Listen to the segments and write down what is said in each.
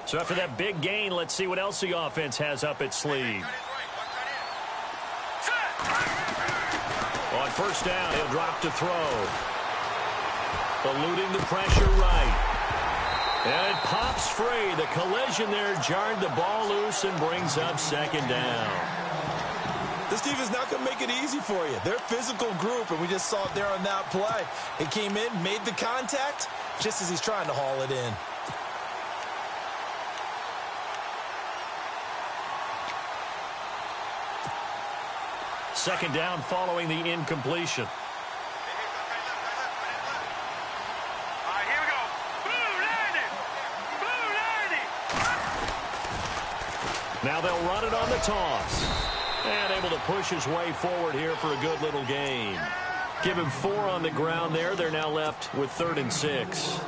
So after that big gain, let's see what else the offense has up its sleeve. On first down, he'll drop to throw. Eluding the pressure right. And it pops free. The collision there jarred the ball loose and brings up second down. This defense not going to make it easy for you. They're a physical group, and we just saw it there on that play. He came in, made the contact, just as he's trying to haul it in. Second down following the incompletion. All right, here we go. Blue 90. Now they'll run it on the toss. And able to push his way forward here for a good little gain. Give him 4 on the ground there. They're now left with 3rd and 6.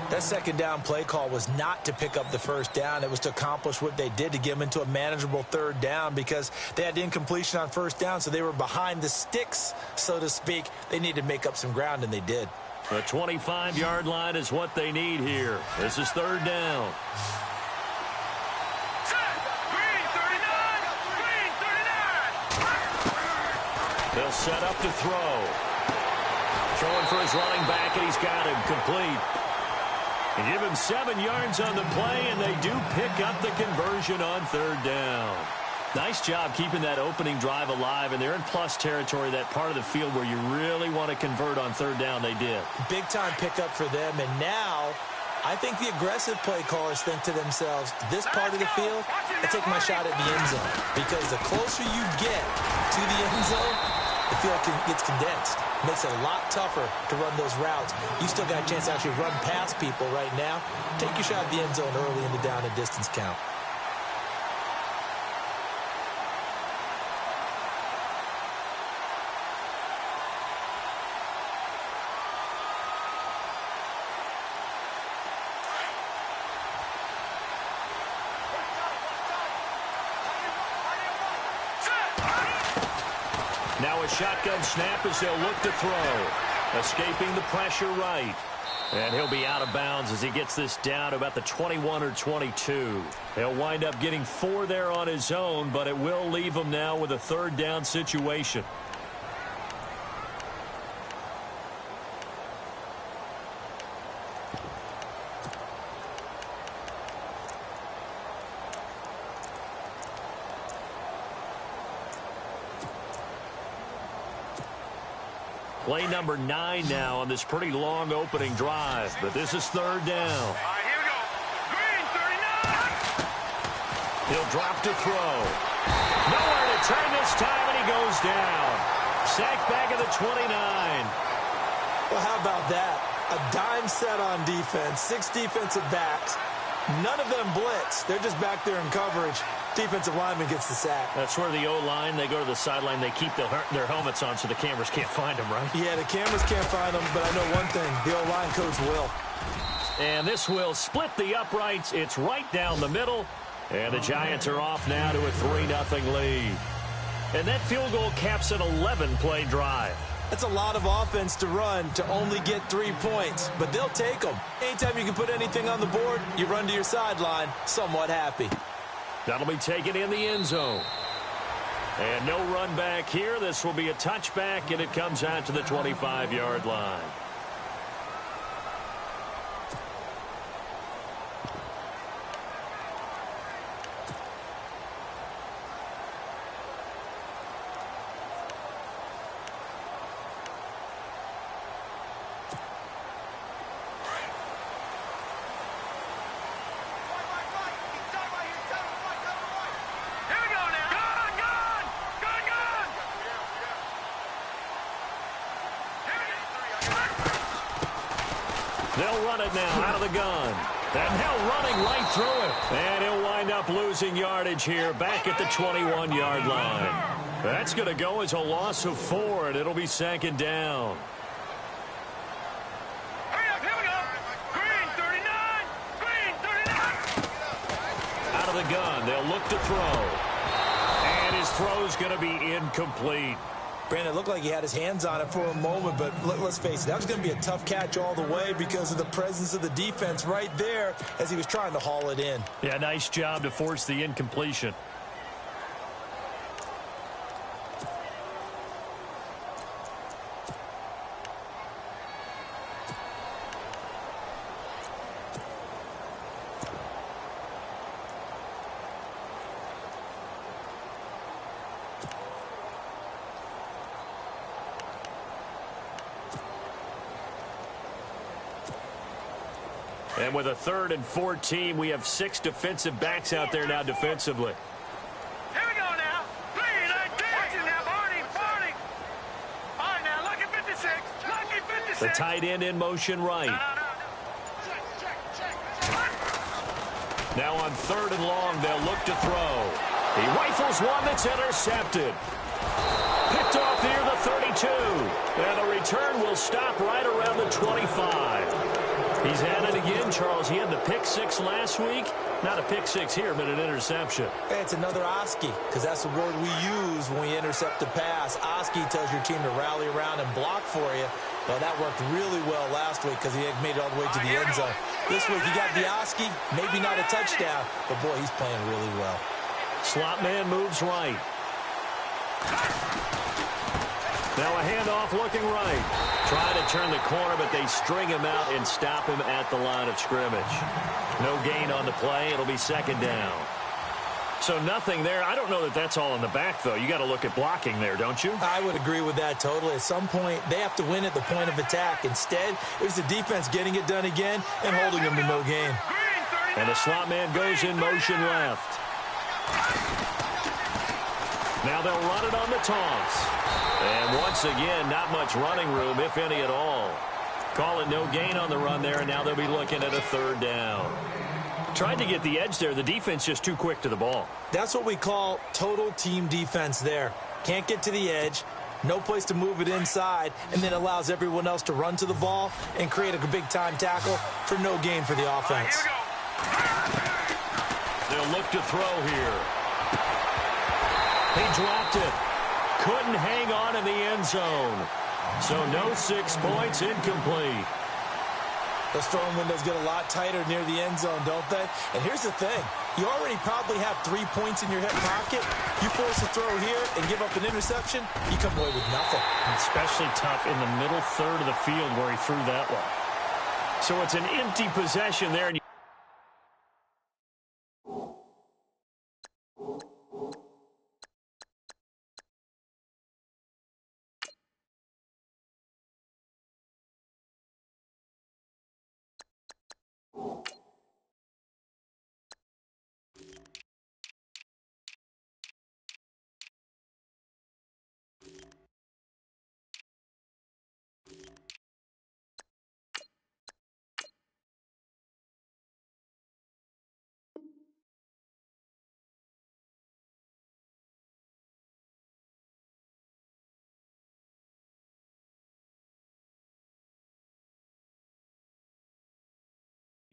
That second down play call was not to pick up the first down. It was to accomplish what they did, to get them into a manageable 3rd down, because they had incompletion on first down, so they were behind the sticks, so to speak. They needed to make up some ground, and they did. The 25-yard line is what they need here. This is 3rd down. They'll set up to throw. Throwing for his running back, and he's got him complete. And give him 7 yards on the play, and they do pick up the conversion on 3rd down. Nice job keeping that opening drive alive, and they're in plus territory, that part of the field where you really want to convert on 3rd down. They did. Big-time pickup for them, and now I think the aggressive play callers think to themselves, this part of the field, I take my shot at the end zone, because the closer you get to the end zone, the field gets condensed. Makes it a lot tougher to run those routes. You still got a chance to actually run past people right now. Take your shot at the end zone early in the down and distance count. Now a shotgun snap as they'll look to throw. Escaping the pressure right. And he'll be out of bounds as he gets this down to about the 21 or 22. He'll wind up getting 4 there on his own, but it will leave him now with a 3rd down situation. Play number 9 now on this pretty long opening drive, but this is 3rd down. All right, here we go. Green 39. He'll drop to throw. Nowhere to turn this time, and he goes down. Sacked back at the 29. Well, how about that? A dime set on defense, 6 defensive backs. None of them blitz. They're just back there in coverage. Defensive lineman gets the sack. That's where the O-line, they go to the sideline, they keep their helmets on so the cameras can't find them, right? Yeah, the cameras can't find them, but I know one thing. The O-line coach will. And this will split the uprights. It's right down the middle. And the Giants are off now to a 3-0 lead. And that field goal caps an 11-play drive. That's a lot of offense to run to only get 3 points, but they'll take them. Anytime you can put anything on the board, you run to your sideline, somewhat happy. That'll be taken in the end zone. And no run back here. This will be a touchback, and it comes out to the 25-yard line. They'll run it now out of the gun. And now running right through it. And he'll wind up losing yardage here back at the 21-yard line. That's going to go as a loss of 4, and it'll be 2nd down. Hurry up, here we go. Green 39. Green 39. Out of the gun, they'll look to throw. And his throw's going to be incomplete. Brandon, it looked like he had his hands on it for a moment, but let's face it, that was going to be a tough catch all the way because of the presence of the defense right there as he was trying to haul it in. Yeah, nice job to force the incompletion. And with a 3rd and 14, we have 6 defensive backs out there now defensively. Here we go now. 3-19. Now, Barney. All right, now, lucky 56. Lucky 56. The tight end in motion right. Now on 3rd and long, they'll look to throw. He rifles one that's intercepted. Picked off near the 32. And the return will stop right around the 25. He's had it again, Charles. He had the pick 6 last week. Not a pick 6 here, but an interception. Hey, it's another Oski, because that's the word we use when we intercept a pass. Oski tells your team to rally around and block for you. Well, that worked really well last week because he had made it all the way to the end zone. This week he got the Oski, maybe not a touchdown, but boy, he's playing really well. Slot man moves right. Now a handoff looking right. Trying to turn the corner, but they string him out and stop him at the line of scrimmage. No gain on the play. It'll be 2nd down. So nothing there. I don't know that that's all in the back, though. You got to look at blocking there, don't you? I would agree with that totally. At some point, they have to win at the point of attack. Instead, it was the defense getting it done again and holding them to no gain. And the slot man goes in motion left. Now they'll run it on the toss. And once again, not much running room, if any at all. Call it no gain on the run there, and now they'll be looking at a 3rd down. Tried to get the edge there. The defense just too quick to the ball. That's what we call total team defense there. Can't get to the edge, no place to move it inside, and then allows everyone else to run to the ball and create a big-time tackle for no gain for the offense. They'll look to throw here. He dropped it. Couldn't hang on in the end zone. So no 6 points, incomplete. Those throwing windows get a lot tighter near the end zone, don't they? And here's the thing. You already probably have 3 points in your hip pocket. You force a throw here and give up an interception, you come away with nothing. Especially tough in the middle 3rd of the field where he threw that one. So it's an empty possession there. And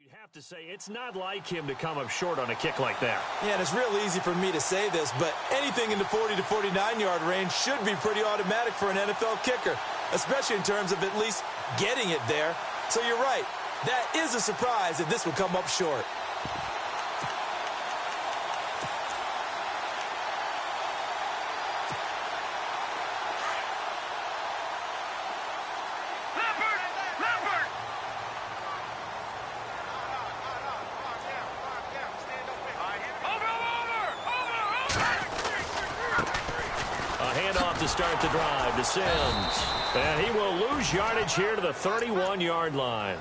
you'd have to say it's not like him to come up short on a kick like that. Yeah, and it's real easy for me to say this, but anything in the 40 to 49-yard range should be pretty automatic for an NFL kicker, especially in terms of at least getting it there. So you're right. That is a surprise if this would come up short. Start the drive to Sims. And he will lose yardage here to the 31-yard line.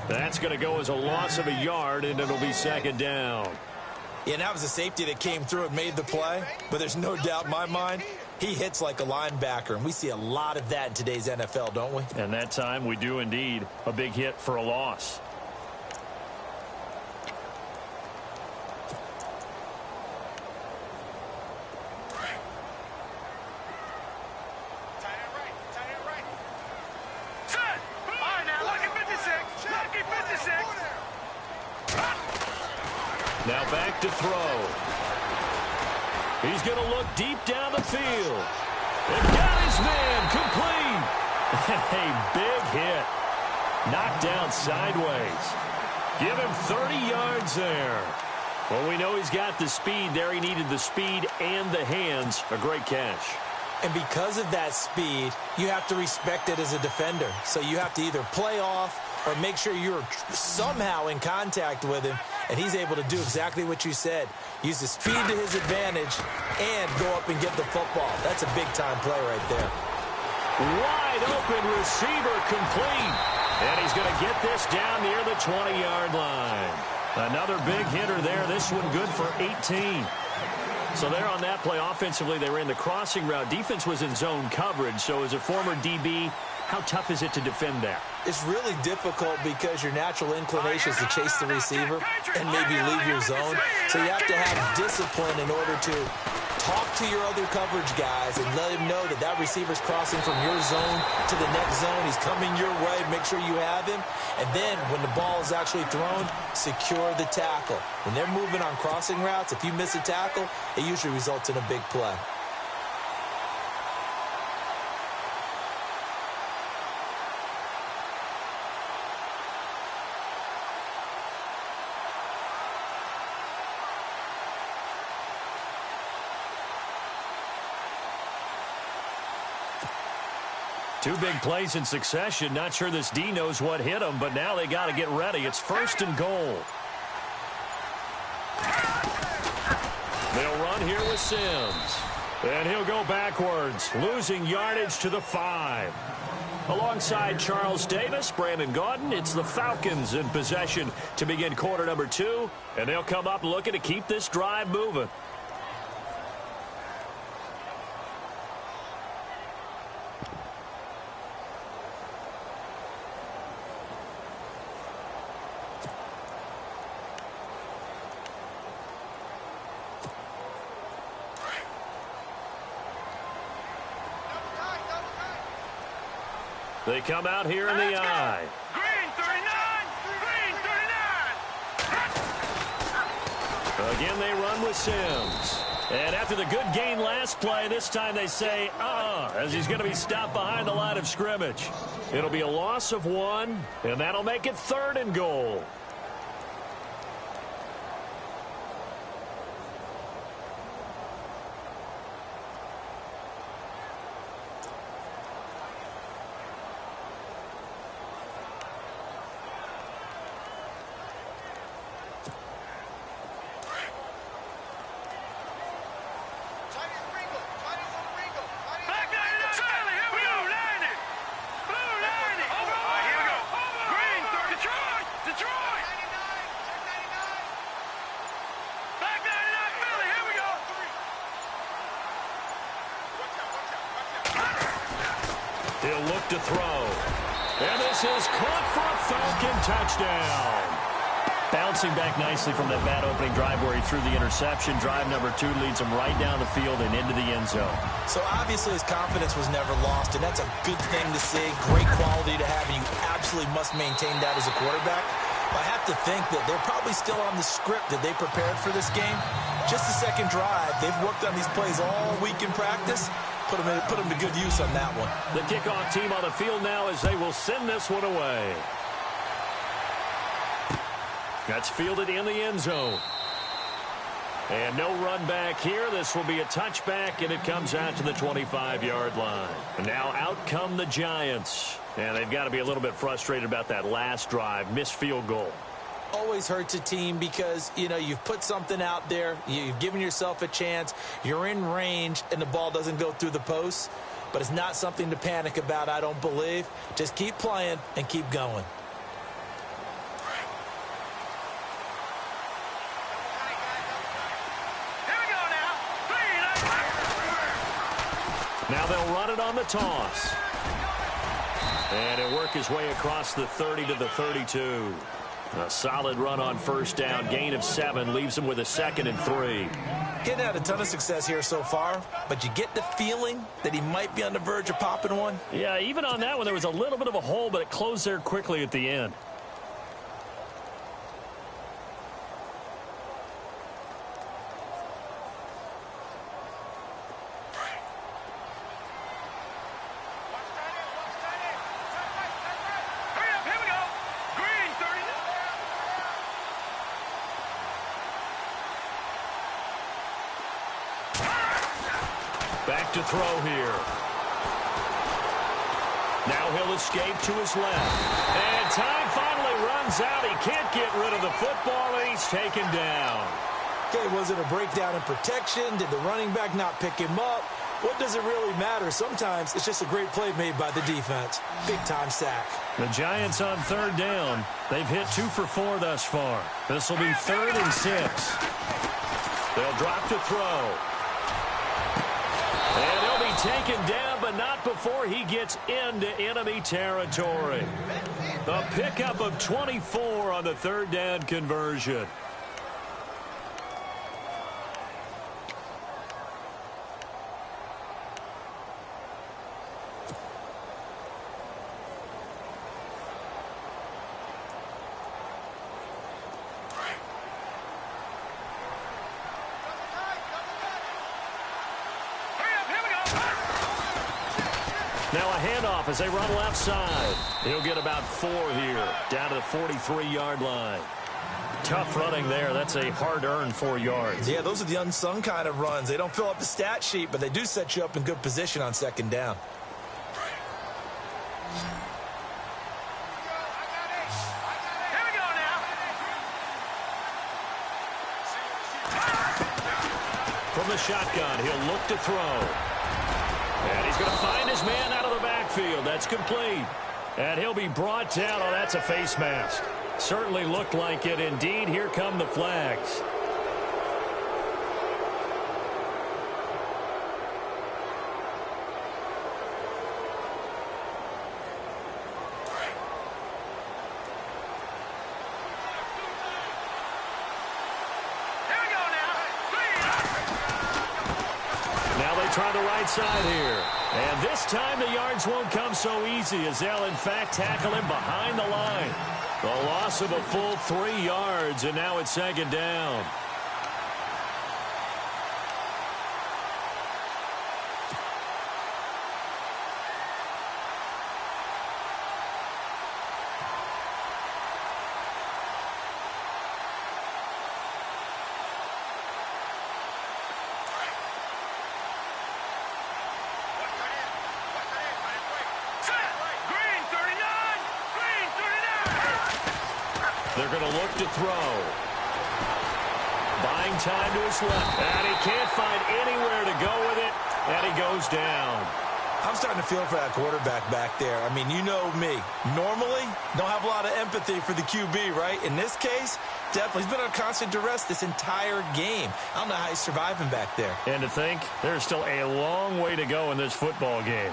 That's going to go as a loss of a yard, and it'll be 2nd down. Yeah, that was a safety that came through and made the play. But there's no doubt in my mind, he hits like a linebacker. And we see a lot of that in today's NFL, don't we? And that time we do indeed. A big hit for a loss. Now back to throw. He's going to look deep down the field. And got his man. A big hit. Knocked down sideways. Give him 30 yards there. Well, we know he's got the speed there. He needed the speed and the hands. A great catch. And because of that speed, you have to respect it as a defender. So you have to either play off or make sure you're somehow in contact with him, and he's able to do exactly what you said. Use the speed to his advantage and go up and get the football. That's a big-time play right there. Wide open receiver complete. And he's going to get this down near the 20-yard line. Another big hitter there. This one good for 18. So there on that play, offensively, they ran the crossing route. Defense was in zone coverage. So as a former DB, how tough is it to defend that? It's really difficult because your natural inclination is to chase the receiver and maybe leave your zone. So you have to have discipline in order to talk to your other coverage guys and let him know that that receiver's crossing from your zone to the next zone. He's coming your way. Make sure you have him. And then when the ball is actually thrown, secure the tackle. When they're moving on crossing routes, if you miss a tackle, it usually results in a big play. Two big plays in succession. Not sure this D knows what hit him, but now they got to get ready. It's 1st and goal. They'll run here with Sims. And he'll go backwards, losing yardage to the 5. Alongside Charles Davis, Brandon Gaudin, it's the Falcons in possession to begin quarter number 2. And they'll come up looking to keep this drive moving. They come out here in the eye. Green 39! Green 39! Again, they run with Sims. And after the good gain last play, this time they say, as he's going to be stopped behind the line of scrimmage. It'll be a loss of 1, and that'll make it 3rd and goal. He'll look to throw. And this is caught for a Falcon touchdown. Bouncing back nicely from that bad opening drive where he threw the interception. Drive number 2 leads him right down the field and into the end zone. So obviously his confidence was never lost, and that's a good thing to see. Great quality to have, and you absolutely must maintain that as a quarterback. But I have to think that they're probably still on the script that they prepared for this game. Just the second drive. They've worked on these plays all week in practice. Put them to good use on that one. The kickoff team on the field now as they will send this one away. That's fielded in the end zone. And no run back here. This will be a touchback, and it comes out to the 25-yard line. And now out come the Giants. And they've got to be a little bit frustrated about that last drive. Missed field goal. Always hurts a team because, you've put something out there. You've given yourself a chance. You're in range, and the ball doesn't go through the posts. But it's not something to panic about, I don't believe. Just keep playing and keep going. Now they'll run it on the toss. And he'll work his way across the 30 to the 32. A solid run on first down. Gain of 7 leaves him with a 2nd and 3. Getting had a ton of success here so far, but you get the feeling that he might be on the verge of popping one. Yeah, even on that one, there was a little bit of a hole, but it closed there quickly at the end. back to throw here. Now he'll escape to his left. And time finally runs out. He can't get rid of the football, and he's taken down. Okay, was it a breakdown in protection? Did the running back not pick him up? What does it really matter? Sometimes it's just a great play made by the defense. Big-time sack. The Giants on third down. They've hit 2 for 4 thus far. This will be 3rd and 6. They'll drop to throw. And he'll be taken down, but not before he gets into enemy territory. A pickup of 24 on the 3rd down conversion. Now a handoff as they run left side. He'll get about 4 here, down to the 43-yard line. Tough running there. That's a hard-earned 4 yards. Yeah, those are the unsung kind of runs. They don't fill up the stat sheet, but they do set you up in good position on 2nd down. Here we go now. From the shotgun, he'll look to throw. And he's going to find his man out of the backfield. That's complete. And he'll be brought down. Oh, that's a face mask. Certainly looked like it. Indeed, here come the flags. Try the right side here. And this time the yards won't come so easy as they'll, in fact, tackle him behind the line. The loss of a full 3 yards, and now it's 2nd down. They're going to look to throw. Buying time to his left. And he can't find anywhere to go with it. And he goes down. I'm starting to feel for that quarterback back there. I mean, you know me. Normally, don't have a lot of empathy for the QB, right? In this case, definitely. He's been under constant duress this entire game. I don't know how he's surviving back there. And to think, there's still a long way to go in this football game.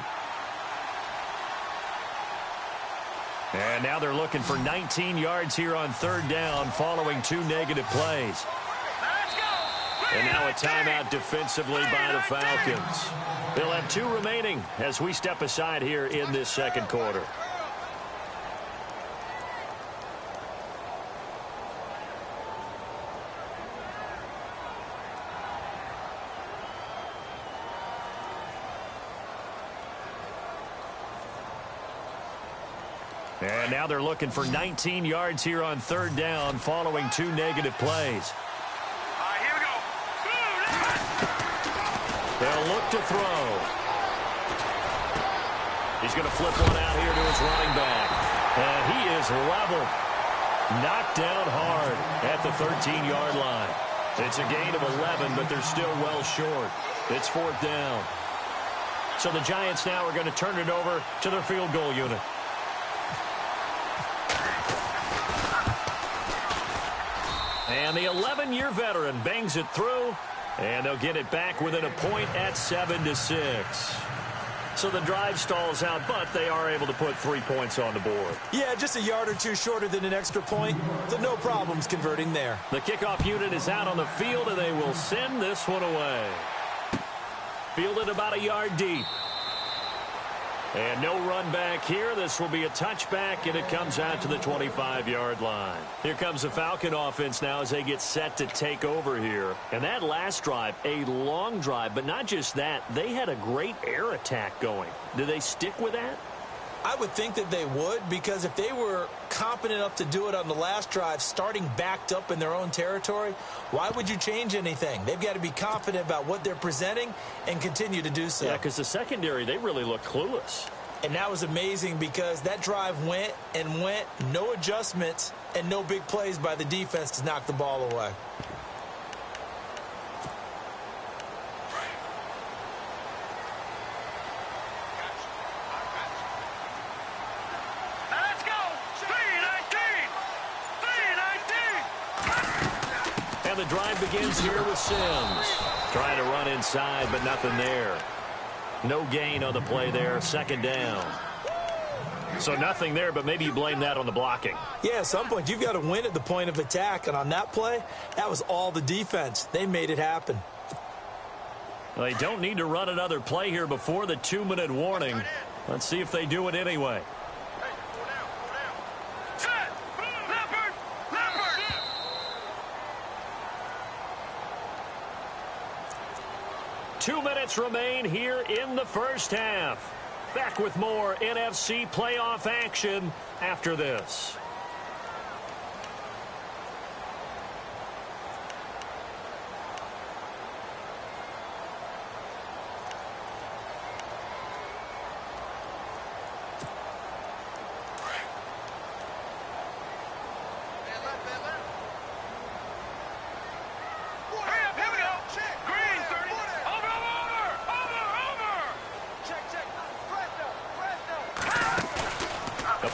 And now they're looking for 19 yards here on 3rd down following 2 negative plays. And now a timeout defensively by the Falcons. They'll have 2 remaining as we step aside here in this 2nd quarter. And now they're looking for 19 yards here on 3rd down following 2 negative plays. Here we go. They'll look to throw. He's going to flip one out here to his running back. And he is leveled. Knocked down hard at the 13-yard line. It's a gain of 11, but they're still well short. It's 4th down. So the Giants now are going to turn it over to their field goal unit. And the 11-year veteran bangs it through, and they'll get it back within a point at 7-6. So the drive stalls out, but they are able to put 3 points on the board. Yeah, just a yard or 2 shorter than an extra point, so no problems converting there. The kickoff unit is out on the field, and they will send this one away. Fielded about a yard deep. And no run back here. This will be a touchback, and it comes out to the 25-yard line. Here comes the Falcon offense now as they get set to take over here. And that last drive, a long drive, but not just that. They had a great air attack going. Do they stick with that? I would think that they would, because if they were competent enough to do it on the last drive, starting backed up in their own territory, why would you change anything? They've got to be confident about what they're presenting and continue to do so. Yeah, because the secondary, they really look clueless. And that was amazing because that drive went and went, no adjustments, and no big plays by the defense to knock the ball away. Let's go. 319. 319. And the drive begins here with Sims. Trying to run inside, but nothing there. No gain on the play there. Second down. So nothing there, but maybe you blame that on the blocking. Yeah, at some point, you've got to win at the point of attack. And on that play, that was all the defense. They made it happen. They don't need to run another play here before the 2-minute warning. Let's see if they do it anyway. Set. Leopard. Leopard. 2 minutes remain here in the first half. Back with more NFC playoff action after this.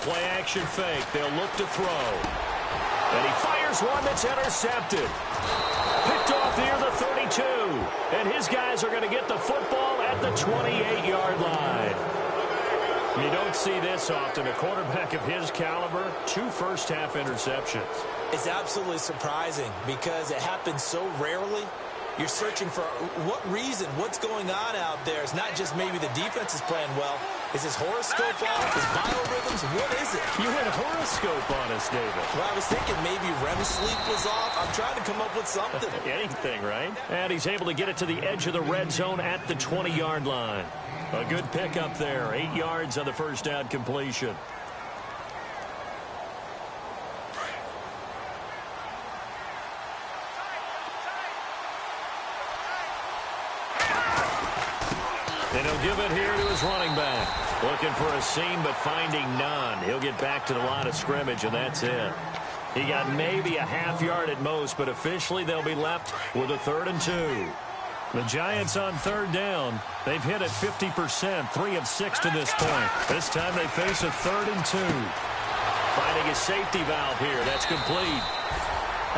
Play action fake. They'll look to throw. And he fires one that's intercepted. Picked off near the 32. And his guys are going to get the football at the 28-yard line. You don't see this often. A quarterback of his caliber, 2 first-half interceptions. It's absolutely surprising because it happens so rarely. You're searching for what reason, what's going on out there. It's not just maybe the defense is playing well. Is his horoscope off? His biorhythms? What is it? You had a horoscope on us, David. Well, I was thinking maybe REM sleep was off. I'm trying to come up with something. Anything, right? And he's able to get it to the edge of the red zone at the 20-yard line. A good pickup there. 8 yards on the first down completion. And he'll give it here to his running back. Looking for a seam, but finding none. He'll get back to the line of scrimmage, and that's it. He got maybe a half yard at most, but officially they'll be left with a 3rd and 2. The Giants on 3rd down. They've hit it 50%, 3 of 6 to this point. This time they face a 3rd and 2. Finding a safety valve here. That's complete.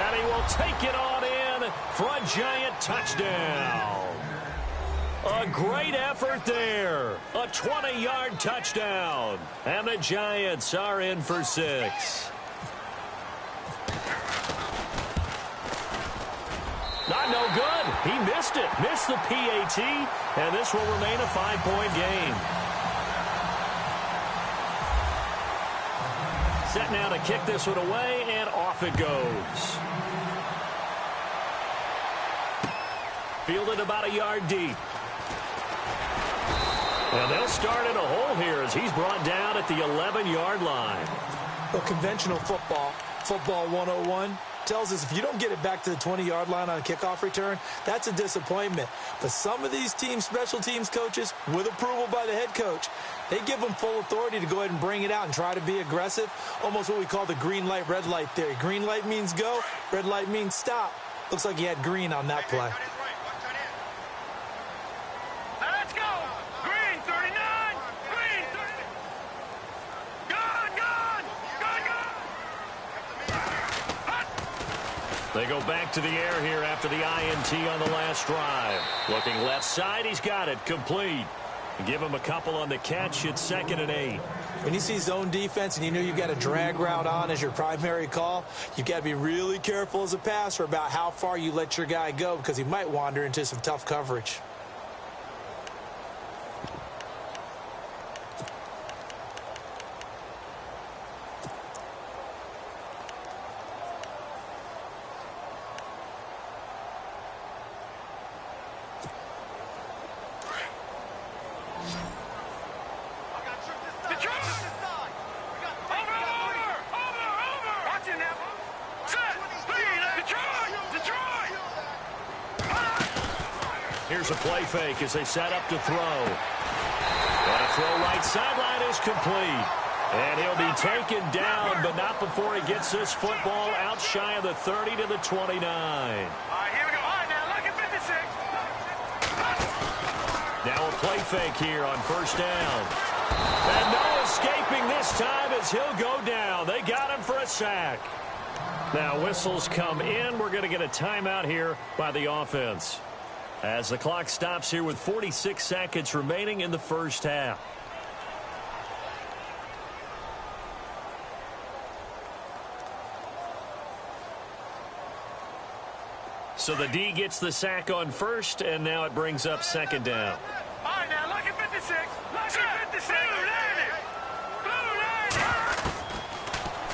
And he will take it on in for a Giant touchdown. A great effort there. A 20-yard touchdown. And the Giants are in for 6. Not no good. He missed it. Missed the PAT. And this will remain a 5-point game. Set now to kick this one away, and off it goes. Fielded about a yard deep. And they'll start in a hole here as he's brought down at the 11-yard line. Well, conventional football 101, tells us if you don't get it back to the 20-yard line on a kickoff return, that's a disappointment. But some of these teams, special teams coaches, with approval by the head coach, they give them full authority to go ahead and bring it out and try to be aggressive, almost what we call the green light, red light theory. Green light means go, red light means stop. Looks like he had green on that play. Let's go. Green 39. Green 30. They go back to the air here after the INT on the last drive. Looking left side, he's got it. Complete. Give him a couple on the catch. It's 2nd and 8. When you see zone defense and you know you've got a drag route on as your primary call, you've got to be really careful as a passer about how far you let your guy go because he might wander into some tough coverage. Here's a play fake as they set up to throw. And a throw right sideline is complete. And he'll be taken down, but not before he gets this football out shy of the 30 to the 29. All right, here we go. All right, now look at 56. Now a play fake here on first down. And no escaping this time as he'll go down. They got him for a sack. Now whistles come in. We're going to get a timeout here by the offense, as the clock stops here with 46 seconds remaining in the first half. So the D gets the sack on first, and now it brings up second down. All right, now look at 56. Look at 56.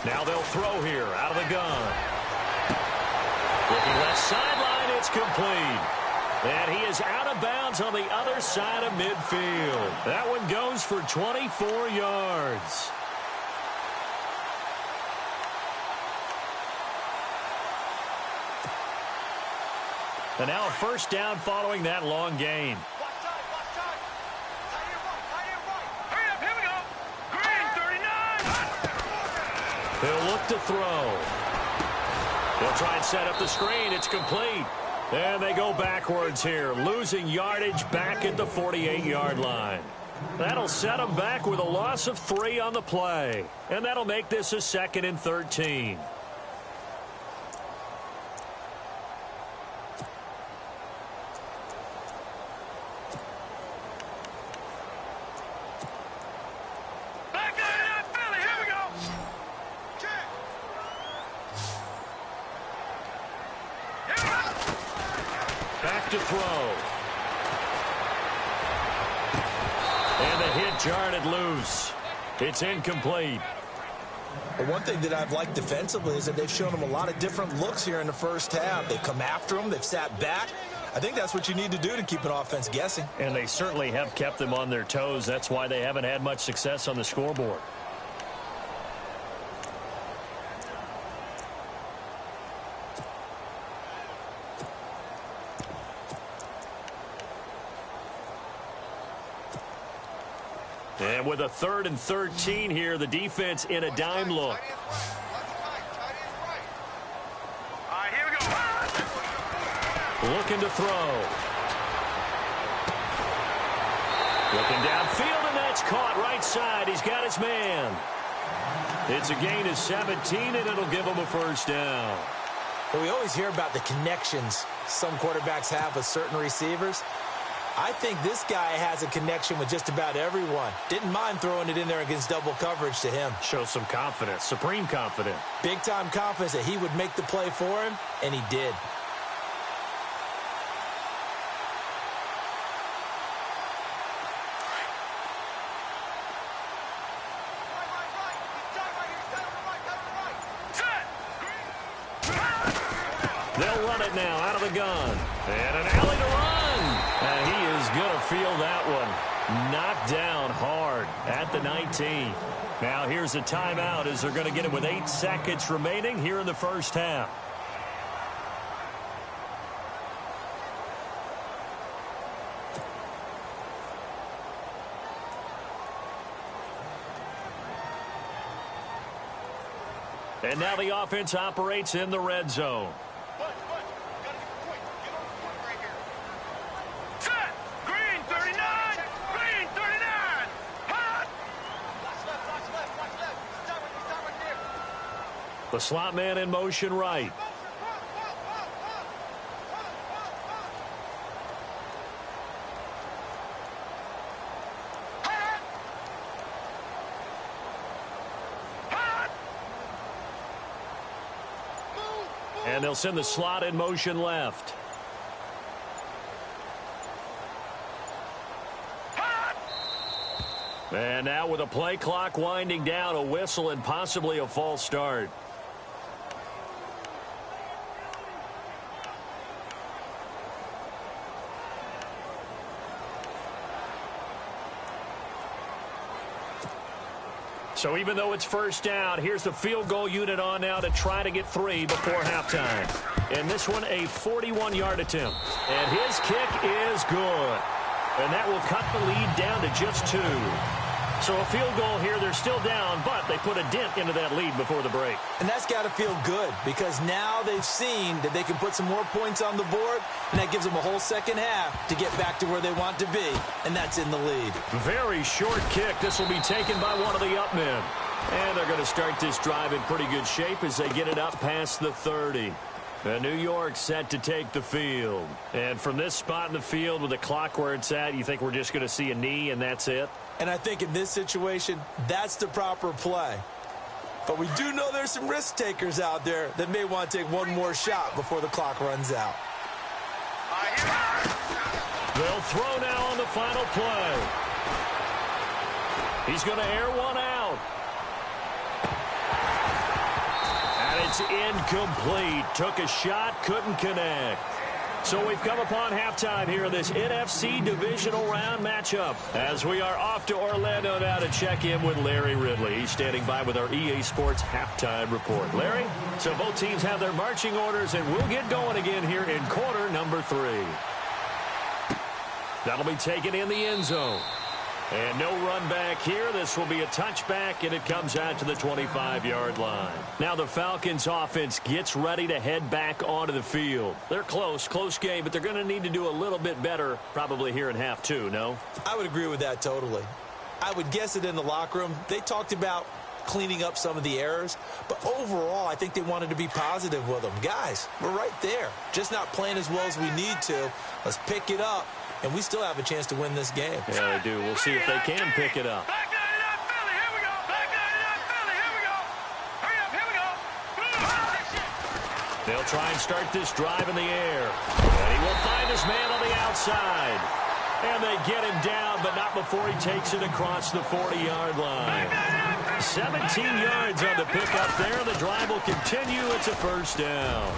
Now they'll throw here out of the gun. Looking left sideline, it's complete. And he is out of bounds on the other side of midfield. That one goes for 24 yards. And now a first down following that long gain. Hurry up, here we go. Green, 39. He'll look to throw. He'll try and set up the screen. It's complete. And they go backwards here, losing yardage back at the 48-yard line. That'll set them back with a loss of 3 on the play. And that'll make this a 2nd and 13. To throw. And the hit jarred it loose. It's incomplete. But one thing that I've liked defensively is that they've shown them a lot of different looks here in the first half. They've come after them. They've sat back. I think that's what you need to do to keep an offense guessing. And they certainly have kept them on their toes. That's why they haven't had much success on the scoreboard. And with a 3rd and 13 here, the defense in a dime look. All right, here we go. Looking to throw. Looking downfield, and that's caught right side. He's got his man. It's a gain of 17, and it'll give him a first down. But we always hear about the connections some quarterbacks have with certain receivers. I think this guy has a connection with just about everyone. Didn't mind throwing it in there against double coverage to him. Shows some confidence, supreme confidence. Big-time confidence that he would make the play for him, and he did. They'll run it now out of the gun. And an alley to run. And he is going to feel that one. Knocked down hard at the 19. Now here's a timeout as they're going to get it with 8 seconds remaining here in the first half. And now the offense operates in the red zone. Set. Green, 39. Green, 39. Hot. The slot man in motion right. And they'll send the slot in motion left. And now with a play clock winding down, a whistle and possibly a false start. So even though it's first down, here's the field goal unit on now to try to get 3 before halftime. In this one, a 41-yard attempt. And his kick is good. And that will cut the lead down to just 2. So a field goal here, they're still down, but they put a dent into that lead before the break. And that's got to feel good because now they've seen that they can put some more points on the board, and that gives them a whole second half to get back to where they want to be, and that's in the lead. Very short kick. This will be taken by one of the up men. And they're going to start this drive in pretty good shape as they get it up past the 30. And New York set to take the field. And from this spot in the field with the clock where it's at, you think we're just going to see a knee and that's it? And I think in this situation, that's the proper play. But we do know there's some risk takers out there that may want to take one more shot before the clock runs out. They'll throw now on the final play. He's going to air one out. And it's incomplete. Took a shot, couldn't connect. So we've come upon halftime here in this NFC divisional round matchup as we are off to Orlando now to check in with Larry Ridley. He's standing by with our EA Sports halftime report. Larry, so both teams have their marching orders, and we'll get going again here in quarter number 3. That'll be taken in the end zone. And no run back here. This will be a touchback, and it comes out to the 25-yard line. Now the Falcons offense gets ready to head back onto the field. They're close game, but they're going to need to do a little bit better probably here in half 2, no? I would agree with that totally. I would guess it in the locker room. They talked about cleaning up some of the errors, but overall I think they wanted to be positive with them. Guys, we're right there. Just not playing as well as we need to. Let's pick it up. And we still have a chance to win this game. Yeah, they do. We'll see if they can pick it up. They'll try and start this drive in the air. And he will find his man on the outside. And they get him down, but not before he takes it across the 40-yard line. 17 yards on the pickup there. The drive will continue. It's a first down.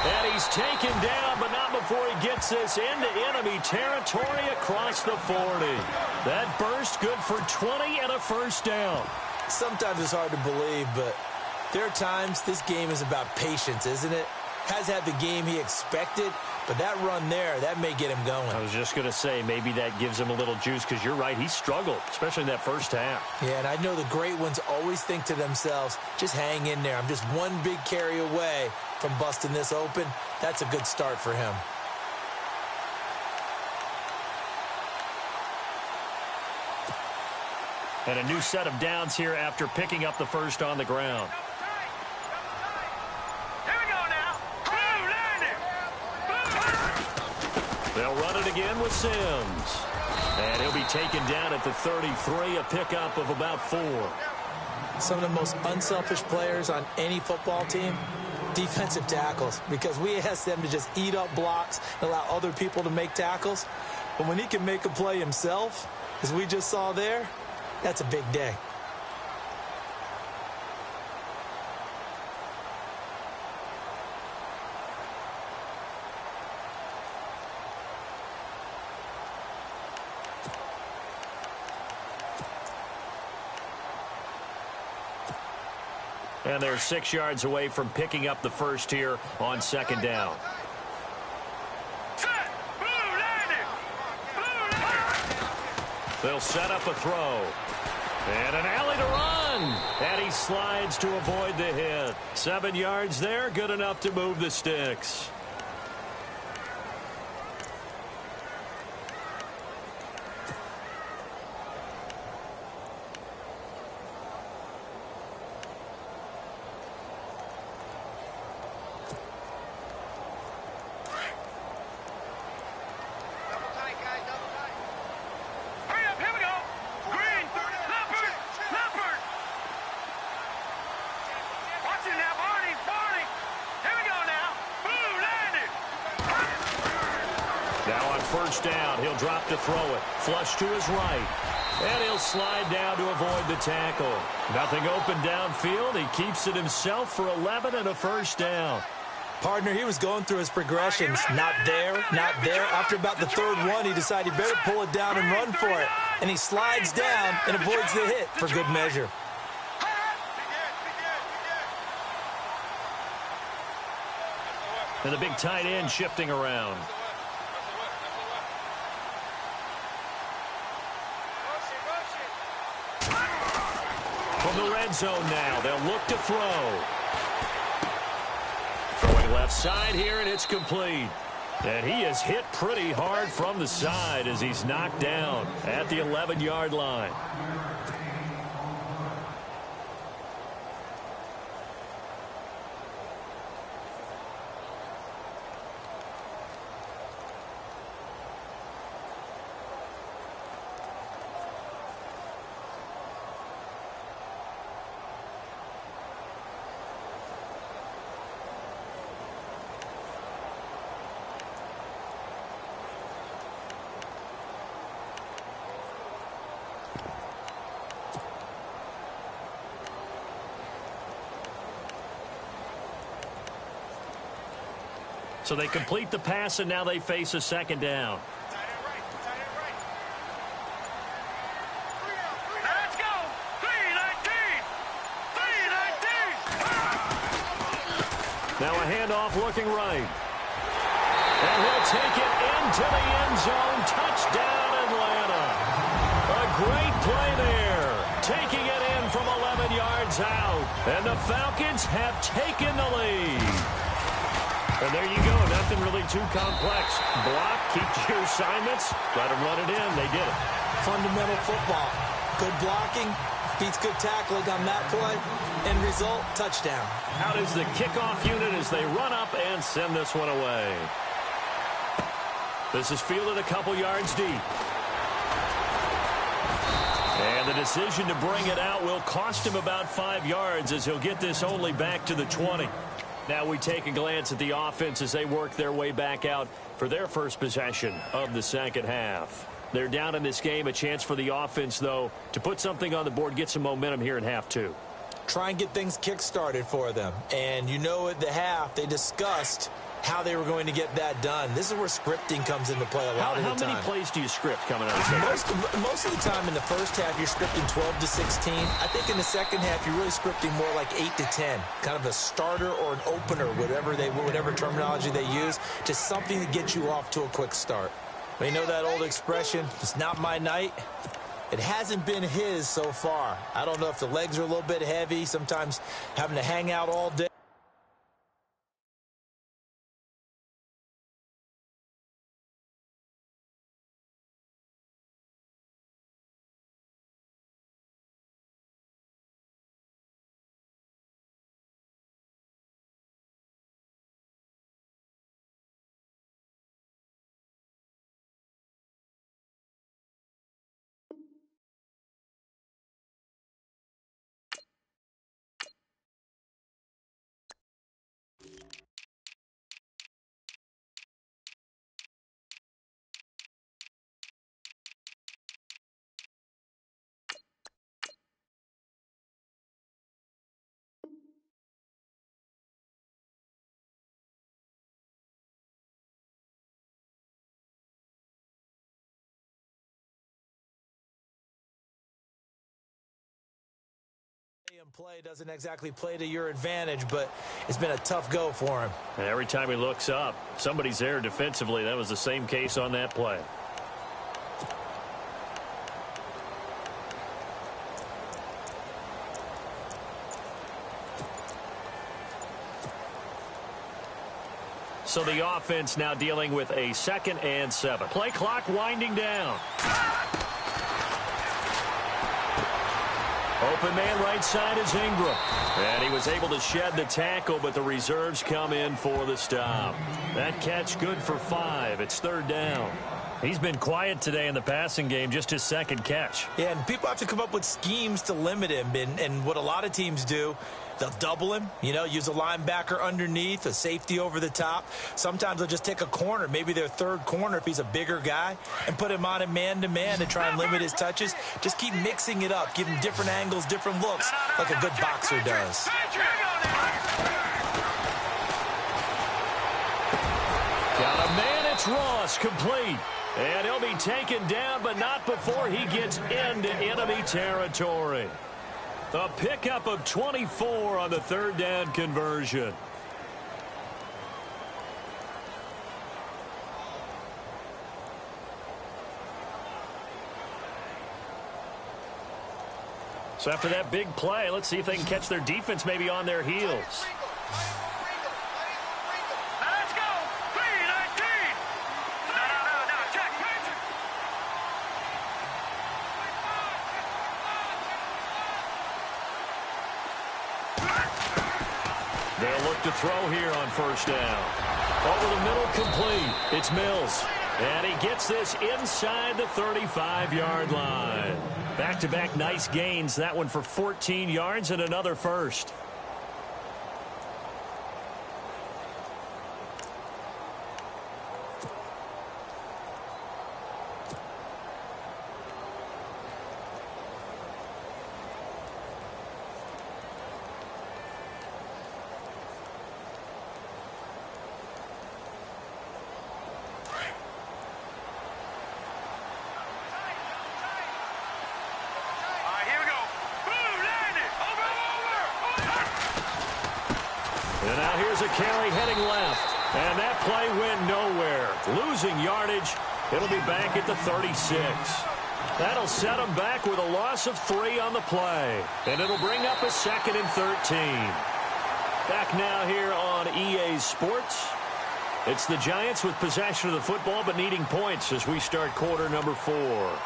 And he's taken down, but not before he gets this into enemy territory across the 40. That burst good for 20 and a first down. Sometimes it's hard to believe, but there are times this game is about patience, isn't it? Has had the game he expected, but that run there, that may get him going. I was just going to say, maybe that gives him a little juice because you're right, he struggled, especially in that first half. Yeah, and I know the great ones always think to themselves, just hang in there. I'm just one big carry away from busting this open. That's a good start for him. And a new set of downs here after picking up the first on the ground. They'll run it again with Sims. And he'll be taken down at the 33, a pickup of about 4. Some of the most unselfish players on any football team, defensive tackles, because we ask them to just eat up blocks and allow other people to make tackles. But when he can make a play himself, as we just saw there, that's a big day. And they're 6 yards away from picking up the first here on second down. They'll set up a throw. And an alley to run. And he slides to avoid the hit. 7 yards there, good enough to move the sticks. First down, he'll drop to throw it. Flush to his right. And he'll slide down to avoid the tackle. Nothing open downfield. He keeps it himself for 11 and a first down. Partner, he was going through his progressions. Not there, not there. After about the third one, he decided he better pull it down and run for it. And he slides down and avoids the hit for good measure. And the big tight end shifting around. From the red zone now, they'll look to throw. Throwing left side here, and it's complete. And he is hit pretty hard from the side as he's knocked down at the 11-yard line. So they complete the pass, and now they face a second down. Let's go. 3-19. Now a handoff looking right. And he'll take it into the end zone. Touchdown, Atlanta. A great play there. Taking it in from 11 yards out. And the Falcons have taken the lead. And there you go. Nothing really too complex. Block, keep to your assignments, let them run it in. They did it. Fundamental football. Good blocking, beats good tackling on that play. End result, touchdown. Out is the kickoff unit as they run up and send this one away. This is fielded a couple yards deep. And the decision to bring it out will cost him about 5 yards as he'll get this only back to the 20. Now we take a glance at the offense as they work their way back out for their first possession of the second half. They're down in this game. A chance for the offense, though, to put something on the board, get some momentum here in half two. Try and get things kick-started for them. And you know at the half, they discussed how they were going to get that done. This is where scripting comes into play a lot of the time. How many plays do you script coming out of the Most of the time in the first half, you're scripting 12 to 16. I think in the second half, you're really scripting more like 8 to 10. Kind of a starter or an opener, whatever terminology they use. Just something to get you off to a quick start. You know that old expression, it's not my night? It hasn't been his so far. I don't know if the legs are a little bit heavy, sometimes having to hang out all day. Play doesn't exactly play to your advantage, but it's been a tough go for him. And every time he looks up, somebody's there defensively. That was the same case on that play. So the offense now dealing with a 2nd and 7. Play clock winding down. Open man right side is Ingram. And he was able to shed the tackle, but the reserves come in for the stop. That catch good for 5. It's 3rd down. He's been quiet today in the passing game, just his 2nd catch. Yeah, and people have to come up with schemes to limit him. And what a lot of teams do, they'll double him, use a linebacker underneath, a safety over the top. Sometimes they'll just take a corner, maybe their 3rd corner if he's a bigger guy, and put him on a man-to-man to try and limit his touches. Just keep mixing it up, give him different angles, different looks, like a good boxer does. Got a man, it's Ross, complete. And he'll be taken down, but not before he gets into enemy territory. A pickup of 24 on the 3rd down conversion. So after that big play, let's see if they can catch their defense maybe on their heels. Let's go. 3-19. No, check. They'll look to throw here on first down. Over the middle, complete. It's Mills. And he gets this inside the 35-yard line. Back-to-back nice gains. That one for 14 yards and another first. And now here's a carry heading left. And that play went nowhere. Losing yardage. It'll be back at the 36. That'll set them back with a loss of 3 on the play. And it'll bring up a 2nd and 13. Back now here on EA Sports. It's the Giants with possession of the football but needing points as we start quarter number 4.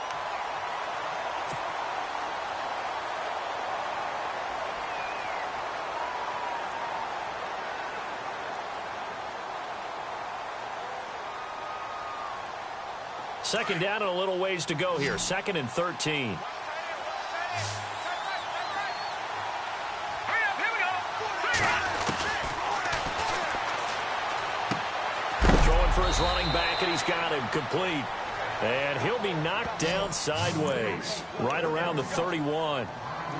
Second down and a little ways to go here. 2nd and 13. Throwing for his running back, and he's got him complete. And he'll be knocked down sideways, right around the 31.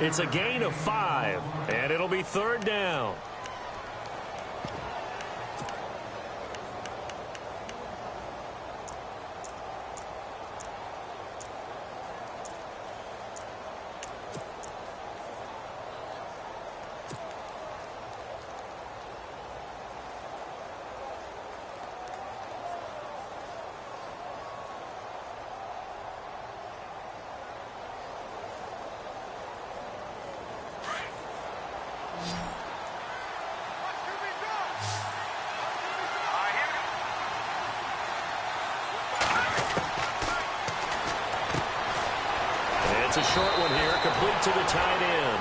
It's a gain of 5, and it'll be 3rd down. It's a short one here, complete to the tight end.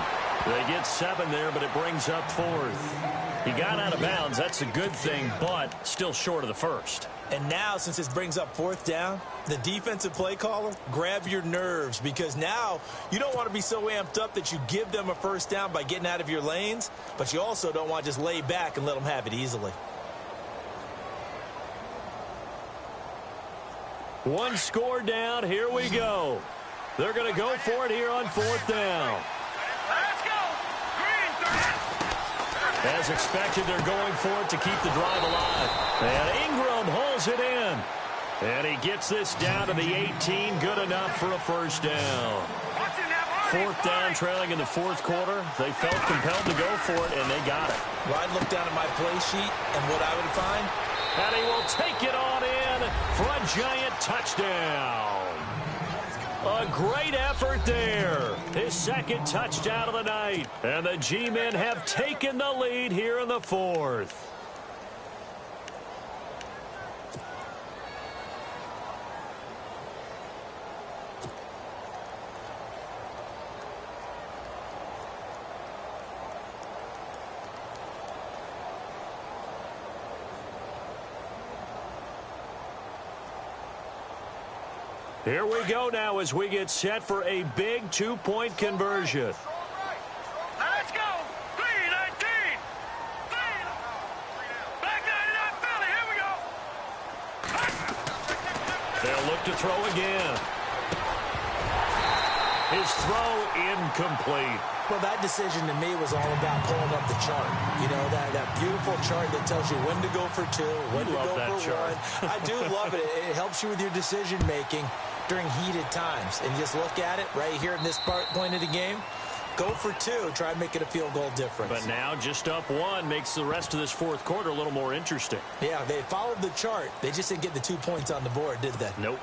They get 7 there, but it brings up 4th. He got out of bounds. That's a good thing, but still short of the first. And now, since this brings up 4th down, the defensive play caller, grab your nerves, because now you don't want to be so amped up that you give them a first down by getting out of your lanes, but you also don't want to just lay back and let them have it easily. One score down. Here we go. They're going to go for it here on 4th down. Let's go. Green. As expected, they're going for it to keep the drive alive. And Ingram holds it in. And he gets this down to the 18. Good enough for a first down. 4th down, trailing in the 4th quarter. They felt compelled to go for it, and they got it. Well, I'd look down at my play sheet, and what I would find? And he will take it on in for a Giant touchdown. A great effort there. His 2nd touchdown of the night. And the G-men have taken the lead here in the 4th. Here we go now as we get set for a big 2-point conversion. Let's go. 3-19. Back 99 Philly. Here we go. They'll look to throw again. His throw incomplete. Well, that decision to me was all about pulling up the chart. You know, that beautiful chart that tells you when to go for 2, when to go for 1. I do love it. It helps you with your decision-making during heated times. And just look at it right here in this point of the game. Go for 2. Try and make it a field goal difference. But now just up 1 makes the rest of this 4th quarter a little more interesting. Yeah, they followed the chart. They just didn't get the 2 points on the board, did they? Nope.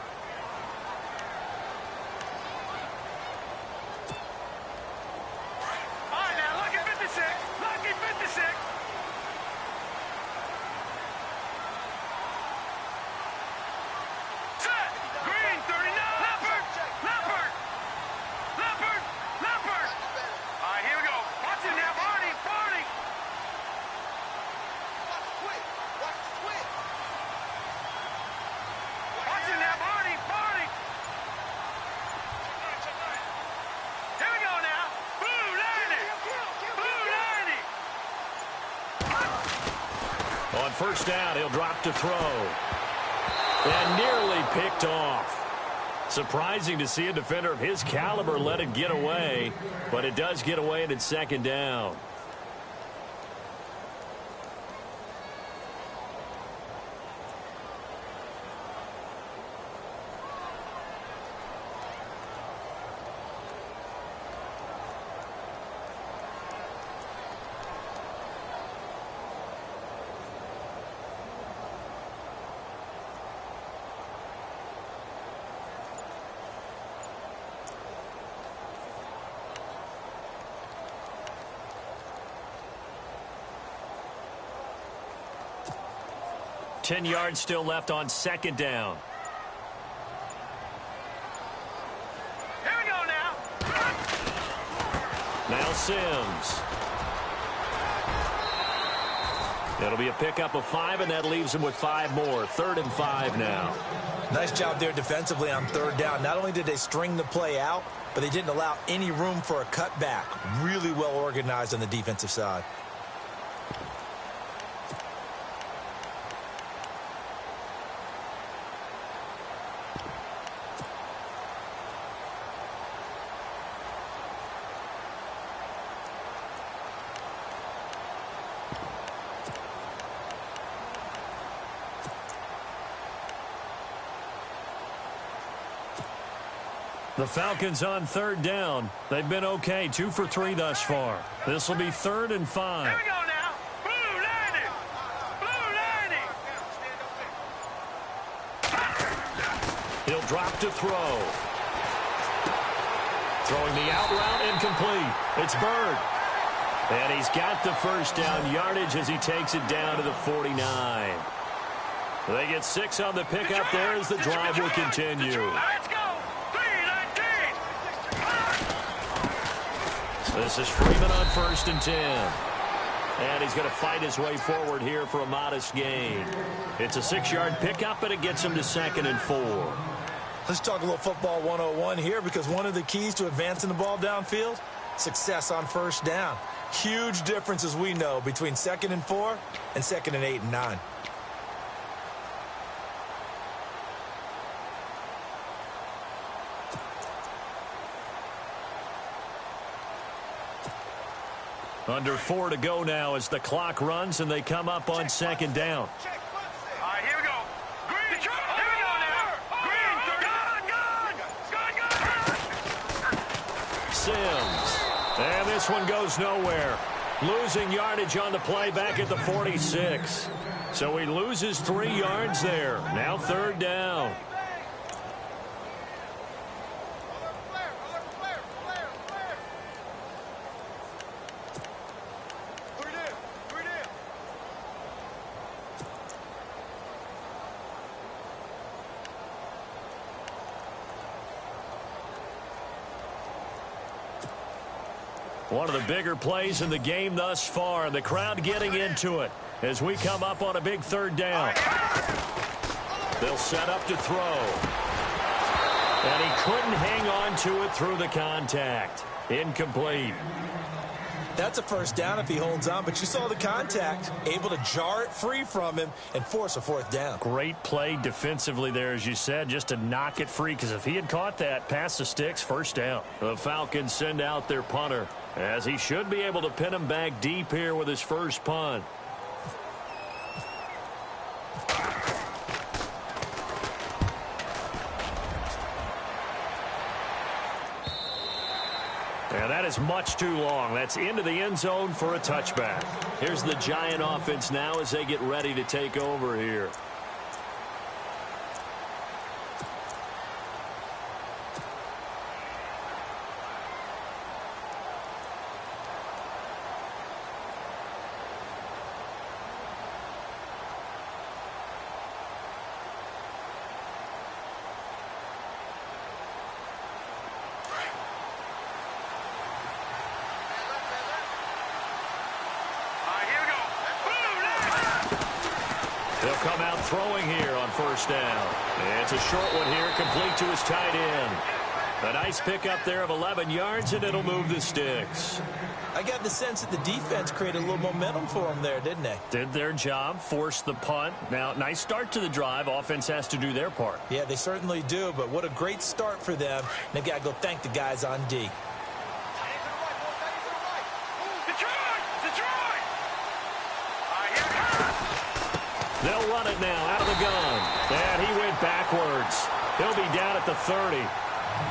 On first down, he'll drop to throw. And nearly picked off. Surprising to see a defender of his caliber let it get away, but it does get away and it's second down. Ten yards still left on second down. Here we go now. Now Sims. It'll be a pickup of 5, and that leaves him with 5 more. 3rd and 5 now. Nice job there defensively on third down. Not only did they string the play out, but they didn't allow any room for a cutback. Really well organized on the defensive side. The Falcons on third down. They've been okay, 2 for 3 thus far. This will be 3rd and 5. Here we go now. Blue 90. Blue 90. He'll drop to throw. Throwing the out route, incomplete. It's Bird. And he's got the first down yardage as he takes it down to the 49. They get 6 on the pickup there as the drive will continue. Let's go. This is Freeman on 1st and 10. And he's going to fight his way forward here for a modest gain. It's a 6-yard pickup, and it gets him to 2nd and 4. Let's talk a little football 101 here, because one of the keys to advancing the ball downfield, success on first down. Huge difference, as we know, between 2nd and 4 and 2nd and 8 and 9. Under 4 to go now as the clock runs and they come up on 2nd down. All right, here we go. Green, here we go now. Green, gun. Sims. And this one goes nowhere. Losing yardage on the play back at the 46. So he loses 3 yards there. Now 3rd down. One of the bigger plays in the game thus far, and the crowd getting into it as we come up on a big 3rd down. They'll set up to throw. And he couldn't hang on to it through the contact. Incomplete. That's a first down if he holds on, but you saw the contact, able to jar it free from him and force a 4th down. Great play defensively there, as you said, just to knock it free, because if he had caught that, past the sticks, 1st down. The Falcons send out their punter, as he should be able to pin him back deep here with his first punt. And that is much too long. That's into the end zone for a touchback. Here's the Giant offense now as they get ready to take over here. They'll come out throwing here on 1st down. It's a short one here, complete to his tight end. A nice pickup there of 11 yards, and it'll move the sticks. I got the sense that the defense created a little momentum for them there, didn't they? Did their job, forced the punt. Now, nice start to the drive. Offense has to do their part. Yeah, they certainly do, but what a great start for them. They've got to go thank the guys on D. They'll run it now out of the gun. And he went backwards. He'll be down at the 30.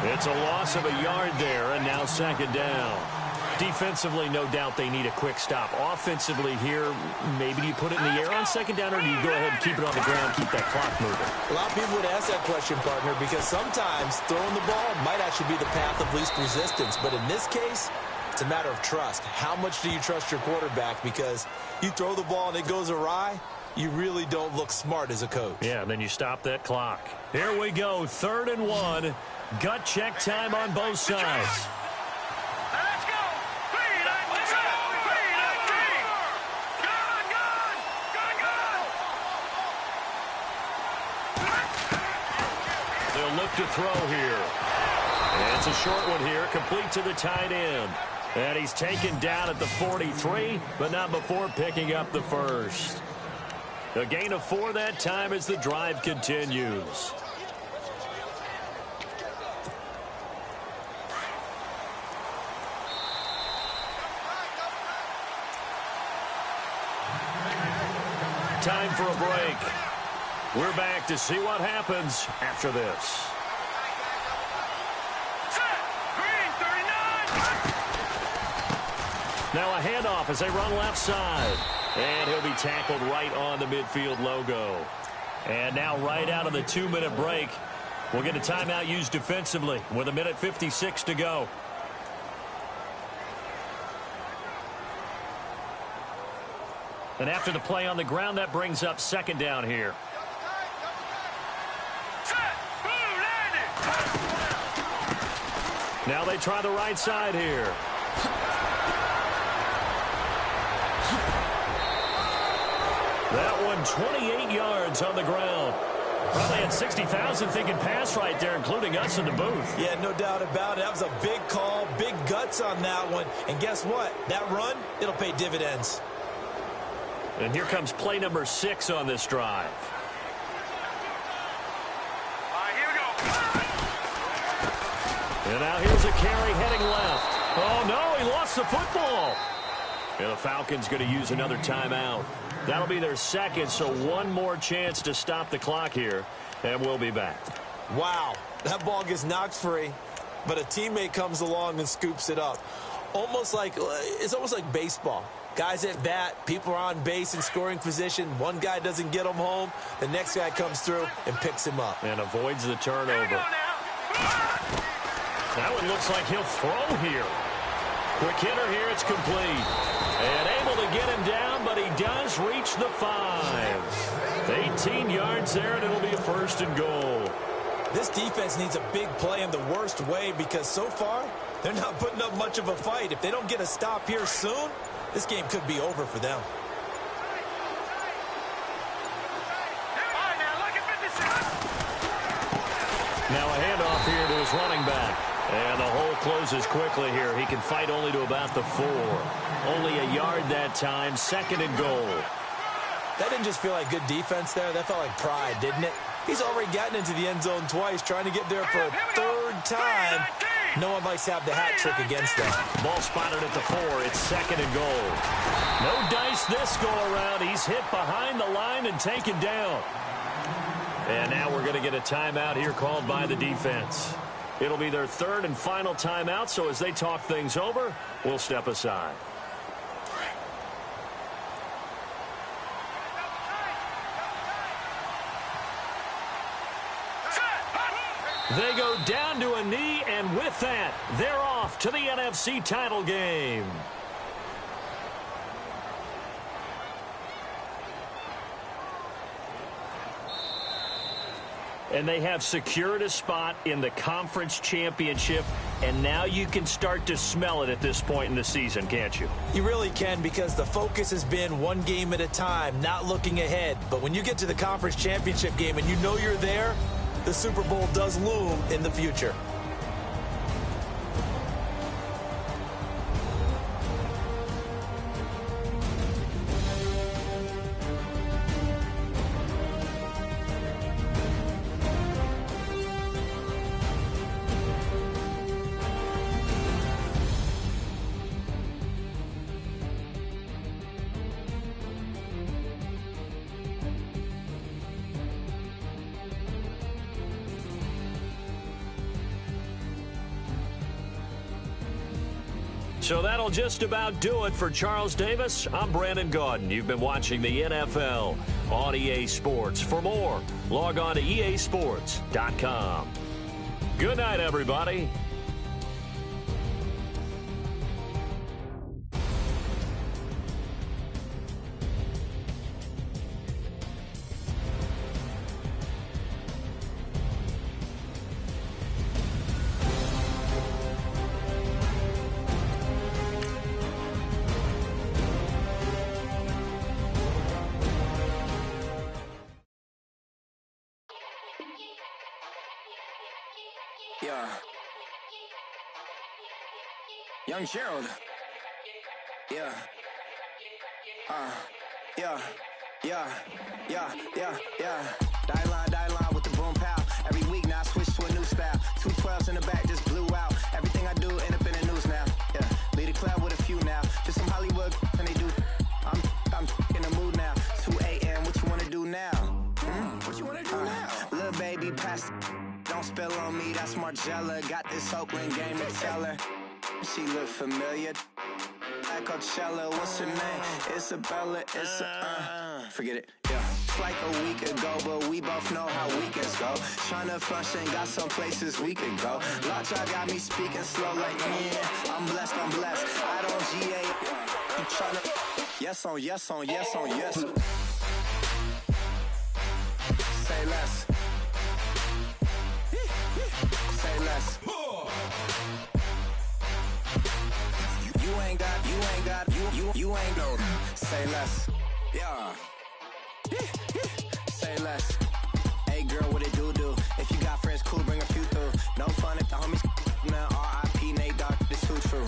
It's a loss of a yard there, and now second down. Defensively, no doubt they need a quick stop. Offensively here, maybe do you put it in the air on second down, or do you go ahead and keep it on the ground, keep that clock moving? A lot of people would ask that question, partner, because sometimes throwing the ball might actually be the path of least resistance. But in this case, it's a matter of trust. How much do you trust your quarterback? Because you throw the ball and it goes awry, you really don't look smart as a coach. Yeah, and then you stop that clock. Here we go, 3rd and 1. Gut check time on both sides. They'll look to throw here. And it's a short one here, complete to the tight end. And he's taken down at the 43, but not before picking up the first. A gain of 4 that time as the drive continues. Time for a break. We're back to see what happens after this. Now a handoff as they run left side. And he'll be tackled right on the midfield logo. And now right out of the 2-minute break, we'll get a timeout used defensively with 1:56 to go. And after the play on the ground, that brings up second down here. Now they try the right side here. That one 28 yards on the ground. Probably had 60,000 thinking pass right there, including us in the booth. Yeah, no doubt about it. That was a big call, big guts on that one. And guess what? That run, it'll pay dividends. And here comes play number 6 on this drive. Here we go. And now here's a carry heading left. Oh, no, he lost the football. And the Falcons going to use another timeout. That'll be their second, so one more chance to stop the clock here, and we'll be back. Wow, that ball gets knocked free, but a teammate comes along and scoops it up. It's almost like baseball. Guys at bat, people are on base in scoring position. One guy doesn't get him home. The next guy comes through and picks him up. And avoids the turnover. That one looks like he'll throw here. Quick hitter here, it's complete. And able to get him down, but he does reach the 5. 18 yards there, and it'll be a 1st and goal. This defense needs a big play in the worst way because so far, they're not putting up much of a fight. If they don't get a stop here soon, this game could be over for them. Now a handoff here to his running back. And the hole closes quickly here. He can fight only to about the 4. Only a yard that time, 2nd and goal. That didn't just feel like good defense there. That felt like pride, didn't it? He's already gotten into the end zone twice, trying to get there for a 3rd time. No one likes to have the hat trick against them. Ball spotted at the 4. It's 2nd and goal. No dice this go around. He's hit behind the line and taken down. And now we're going to get a timeout here called by the defense. It'll be their 3rd and final timeout, so as they talk things over, we'll step aside. They go down to a knee, and with that, they're off to the NFC title game. And they have secured a spot in the conference championship, and now you can start to smell it at this point in the season, can't you? You really can, because the focus has been one game at a time, not looking ahead. But when you get to the conference championship game and you know you're there, the Super Bowl does loom in the future. So that'll just about do it for Charles Davis. I'm Brandon Gaudin. You've been watching the NFL on EA Sports. For more, log on to easports.com. Good night, everybody. Yeah. Young Gerald. Yeah. Yeah. Die line with the boom pow. Every week now I switch to a new style. 212s in the back just blew out. Everything I do end up in the news now. Yeah. Lead a club with a few now. Just some Hollywood and they do. I'm in the mood now. 2 a.m. What you wanna do now? What you wanna do now? Little baby pass. Don't spill on me, that's Margella. Got this Oakland game to tell her. She look familiar. Like Coachella, what's her name? Isabella, forget it, yeah. It's like a week ago, but we both know how weekends go. Tryna function, got some places we could go. Lot y'all got me speaking slow like, yeah. I'm blessed. I don't GA. You tryna, yes on yes. Say less. Say less. You ain't no. Say less. Yeah. Say less. Hey girl, what it do? If you got friends, cool, bring a few through. No fun if the homies now. R.I.P. Nate Dogg, this too true.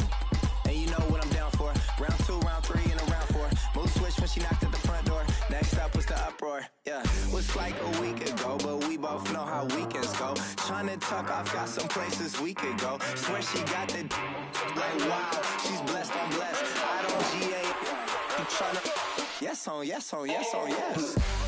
And you know what I'm down for. Round 2, round 3, and a round 4. Mood switch when she knocked at the front door. Next up was the uproar. Yeah, was like a week ago, but we both know how weekends go. Tryna tuck off, got some places we could go. Swear she got the like wow, she's blessed, I'm blessed. I don't GA. You tryna yes.